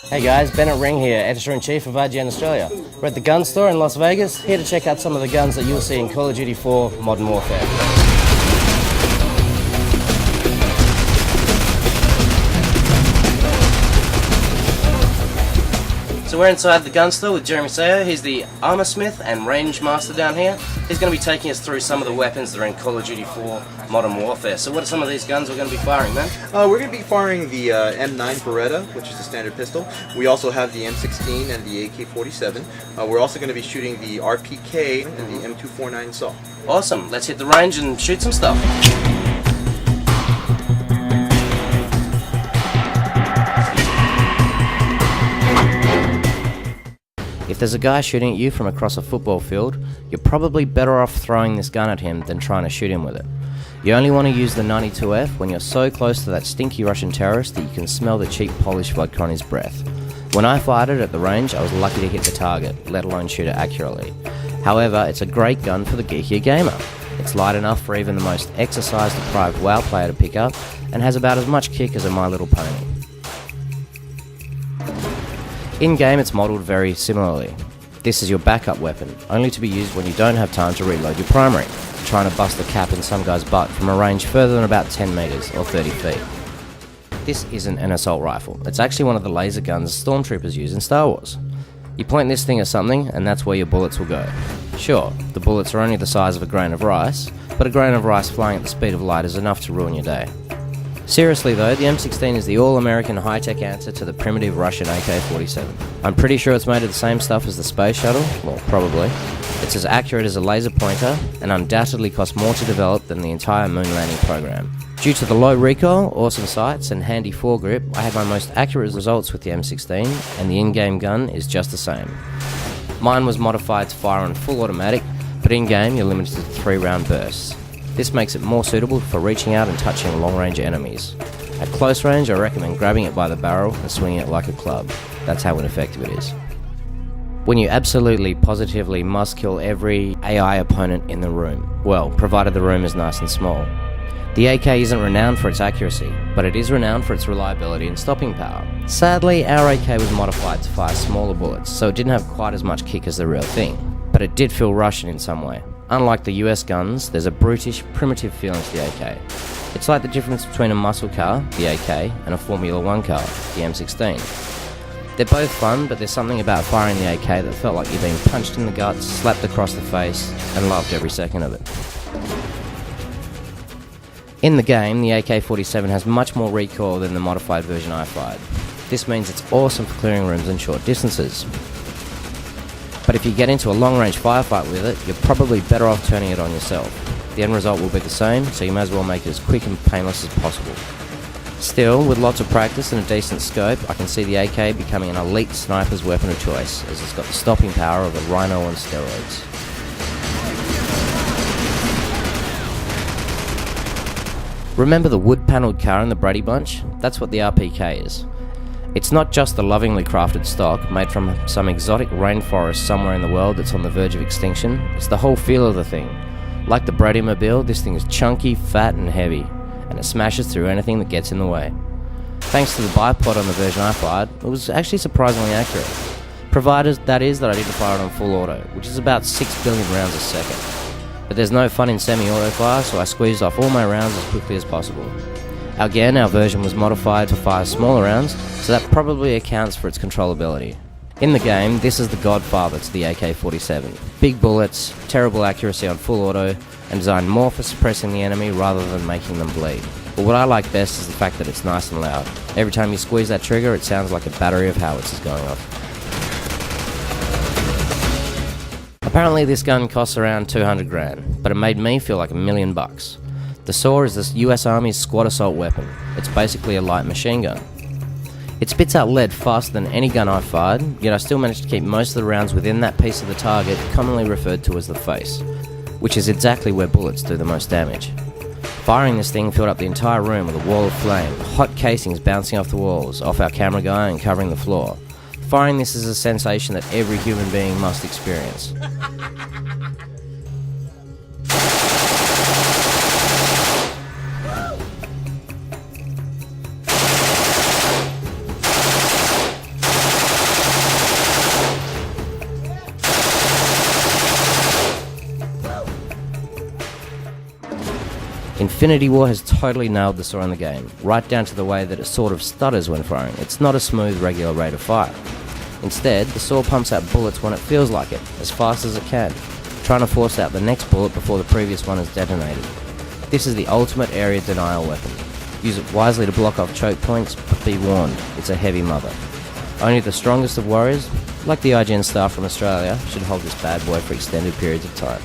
Hey guys, Bennett Ring here, Editor-in-Chief of IGN Australia. We're at the gun store in Las Vegas, here to check out some of the guns that you'll see in Call of Duty 4 Modern Warfare. So we're inside the gun store with Jeremy Sayer. He's the armor smith and range master down here. He's going to be taking us through some of the weapons that are in Call of Duty 4 Modern Warfare. So what are some of these guns we're going to be firing, man? We're going to be firing the M9 Beretta, which is the standard pistol. We also have the M16 and the AK-47. We're also going to be shooting the RPK and the M249 SAW. Awesome. Let's hit the range and shoot some stuff. If there's a guy shooting at you from across a football field, you're probably better off throwing this gun at him than trying to shoot him with it. You only want to use the 92F when you're so close to that stinky Russian terrorist that you can smell the cheap Polish vodka on his breath. When I fired it at the range, I was lucky to hit the target, let alone shoot it accurately. However, it's a great gun for the geekier gamer. It's light enough for even the most exercise-deprived WoW player to pick up, and has about as much kick as a My Little Pony. In-game, it's modelled very similarly. This is your backup weapon, only to be used when you don't have time to reload your primary, trying to bust the cap in some guy's butt from a range further than about 10 metres or 30 feet. This isn't an assault rifle, it's actually one of the laser guns stormtroopers use in Star Wars. You point this thing at something and that's where your bullets will go. Sure, the bullets are only the size of a grain of rice, but a grain of rice flying at the speed of light is enough to ruin your day. Seriously though, the M16 is the all-American high-tech answer to the primitive Russian AK-47. I'm pretty sure it's made of the same stuff as the space shuttle, well, probably. It's as accurate as a laser pointer, and undoubtedly costs more to develop than the entire moon landing program. Due to the low recoil, awesome sights, and handy foregrip, I had my most accurate results with the M16, and the in-game gun is just the same. Mine was modified to fire on full automatic, but in-game you're limited to 3-round bursts. This makes it more suitable for reaching out and touching long-range enemies. At close range, I recommend grabbing it by the barrel and swinging it like a club. That's how ineffective it is. When you absolutely, positively must kill every AI opponent in the room, well, provided the room is nice and small. The AK isn't renowned for its accuracy, but it is renowned for its reliability and stopping power. Sadly, our AK was modified to fire smaller bullets, so it didn't have quite as much kick as the real thing, but it did feel Russian in some way. Unlike the US guns, there's a brutish, primitive feeling to the AK. It's like the difference between a muscle car, the AK, and a Formula 1 car, the M16. They're both fun, but there's something about firing the AK that felt like you're being punched in the guts, slapped across the face, and loved every second of it. In the game, the AK-47 has much more recoil than the modified version I fired. This means it's awesome for clearing rooms and short distances. But if you get into a long-range firefight with it, you're probably better off turning it on yourself. The end result will be the same, so you may as well make it as quick and painless as possible. Still, with lots of practice and a decent scope, I can see the AK becoming an elite sniper's weapon of choice, as it's got the stopping power of a Rhino on steroids. Remember the wood-panelled car in the Brady Bunch? That's what the RPK is. It's not just the lovingly crafted stock, made from some exotic rainforest somewhere in the world that's on the verge of extinction. It's the whole feel of the thing. Like the Bradymobile, this thing is chunky, fat and heavy, and it smashes through anything that gets in the way. Thanks to the bipod on the version I fired, it was actually surprisingly accurate. Provided, that is, that I didn't fire it on full auto, which is about 6 billion rounds a second. But there's no fun in semi-auto fire, so I squeezed off all my rounds as quickly as possible. Again, our version was modified to fire smaller rounds, so that probably accounts for its controllability. In the game, this is the godfather to the AK-47. Big bullets, terrible accuracy on full auto, and designed more for suppressing the enemy rather than making them bleed. But what I like best is the fact that it's nice and loud. Every time you squeeze that trigger, it sounds like a battery of howitzers going off. Apparently this gun costs around 200 grand, but it made me feel like $1 million. The SAW is the US Army's squad assault weapon. It's basically a light machine gun. It spits out lead faster than any gun I've fired, yet I still managed to keep most of the rounds within that piece of the target, commonly referred to as the face, which is exactly where bullets do the most damage. Firing this thing filled up the entire room with a wall of flame, hot casings bouncing off the walls, off our camera guy and covering the floor. Firing this is a sensation that every human being must experience. Infinity War has totally nailed the saw in the game, right down to the way that it sort of stutters when firing. It's not a smooth, regular rate of fire. Instead, the saw pumps out bullets when it feels like it, as fast as it can, trying to force out the next bullet before the previous one is detonated. This is the ultimate area denial weapon. Use it wisely to block off choke points, but be warned, it's a heavy mother. Only the strongest of warriors, like the IGN staff from Australia, should hold this bad boy for extended periods of time.